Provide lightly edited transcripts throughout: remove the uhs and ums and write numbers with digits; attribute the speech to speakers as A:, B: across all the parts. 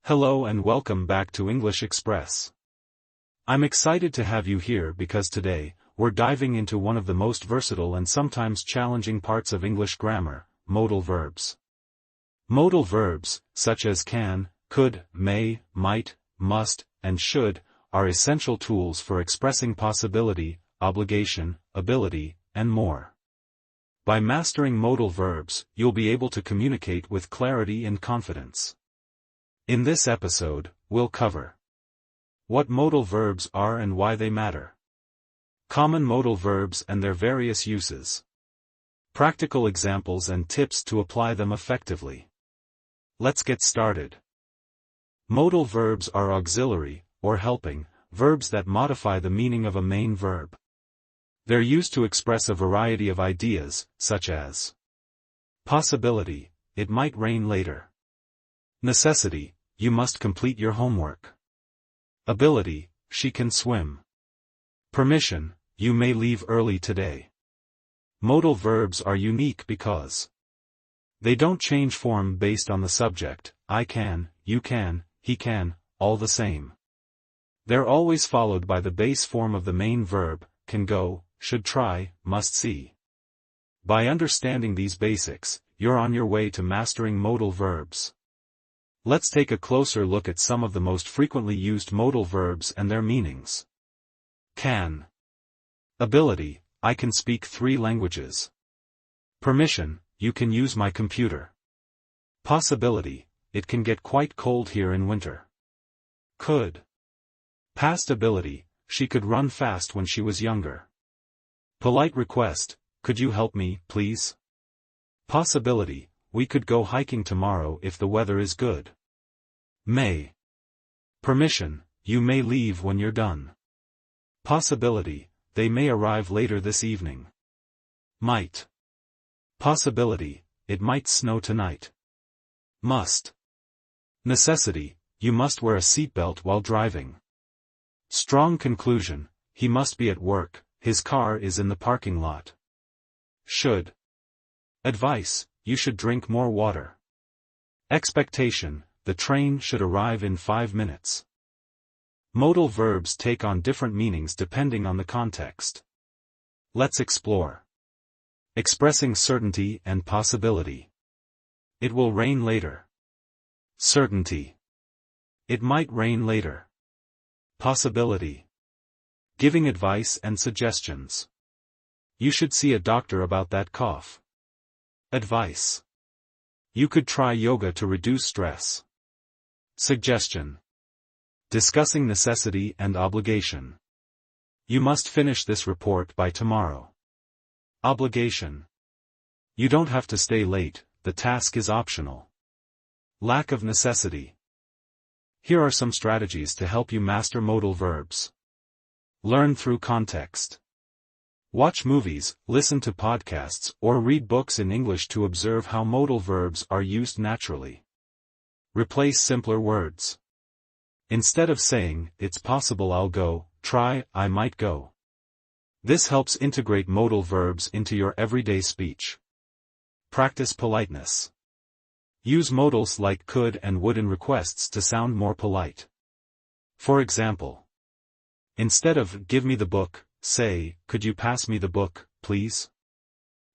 A: Hello and welcome back to English Express. I'm excited to have you here because today, we're diving into one of the most versatile and sometimes challenging parts of English grammar, modal verbs. Modal verbs, such as can, could, may, might, must, and should, are essential tools for expressing possibility, obligation, ability, and more. By mastering modal verbs, you'll be able to communicate with clarity and confidence. In this episode, we'll cover what modal verbs are and why they matter, common modal verbs and their various uses, practical examples and tips to apply them effectively. Let's get started. Modal verbs are auxiliary, or helping, verbs that modify the meaning of a main verb. They're used to express a variety of ideas, such as possibility, it might rain later. Necessity, you must complete your homework. Ability, she can swim. Permission, you may leave early today. Modal verbs are unique because they don't change form based on the subject, I can, you can, he can, all the same. They're always followed by the base form of the main verb, can go, should try, must see. By understanding these basics, you're on your way to mastering modal verbs. Let's take a closer look at some of the most frequently used modal verbs and their meanings. Can. Ability, I can speak 3 languages. Permission, you can use my computer. Possibility, it can get quite cold here in winter. Could. Past ability, she could run fast when she was younger. Polite request, could you help me, please? Possibility, we could go hiking tomorrow if the weather is good. May. Permission, you may leave when you're done. Possibility, they may arrive later this evening. Might. Possibility, it might snow tonight. Must. Necessity, you must wear a seatbelt while driving. Strong conclusion, he must be at work, his car is in the parking lot. Should. Advice, you should drink more water. Expectation, the train should arrive in 5 minutes. Modal verbs take on different meanings depending on the context. Let's explore. Expressing certainty and possibility. It will rain later. Certainty. It might rain later. Possibility. Giving advice and suggestions. You should see a doctor about that cough. Advice. You could try yoga to reduce stress. Suggestion. Discussing necessity and obligation. You must finish this report by tomorrow. Obligation. You don't have to stay late, the task is optional. Lack of necessity. Here are some strategies to help you master modal verbs. Learn through context. Watch movies, listen to podcasts, or read books in English to observe how modal verbs are used naturally. Replace simpler words. Instead of saying, it's possible I'll go, try, I might go. This helps integrate modal verbs into your everyday speech. Practice politeness. Use modals like could and would in requests to sound more polite. For example, instead of give me the book, say, could you pass me the book, please?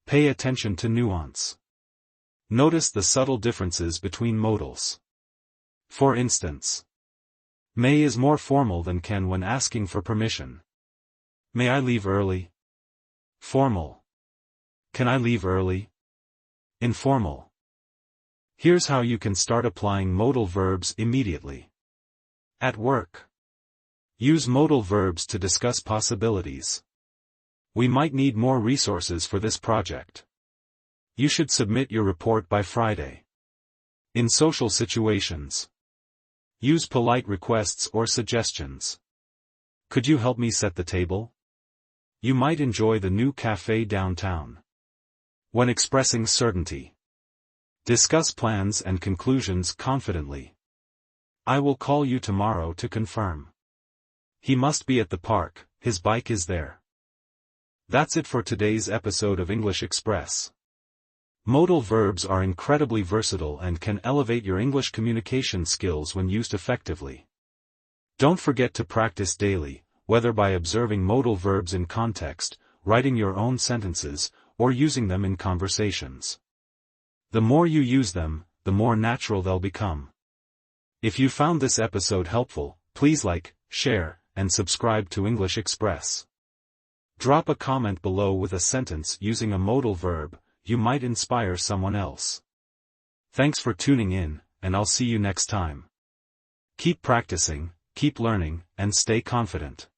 A: Pay attention to nuance. Notice the subtle differences between modals. For instance, may is more formal than can when asking for permission. May I leave early? Formal. Can I leave early? Informal. Here's how you can start applying modal verbs immediately. At work. Use modal verbs to discuss possibilities. We might need more resources for this project. You should submit your report by Friday. In social situations. Use polite requests or suggestions. Could you help me set the table? You might enjoy the new cafe downtown. When expressing certainty. Discuss plans and conclusions confidently. I will call you tomorrow to confirm. He must be at the park, his bike is there. That's it for today's episode of English Express. Modal verbs are incredibly versatile and can elevate your English communication skills when used effectively. Don't forget to practice daily, whether by observing modal verbs in context, writing your own sentences, or using them in conversations. The more you use them, the more natural they'll become. If you found this episode helpful, please like, share, and subscribe to English Express. Drop a comment below with a sentence using a modal verb. You might inspire someone else. Thanks for tuning in, and I'll see you next time. Keep practicing, keep learning, and stay confident.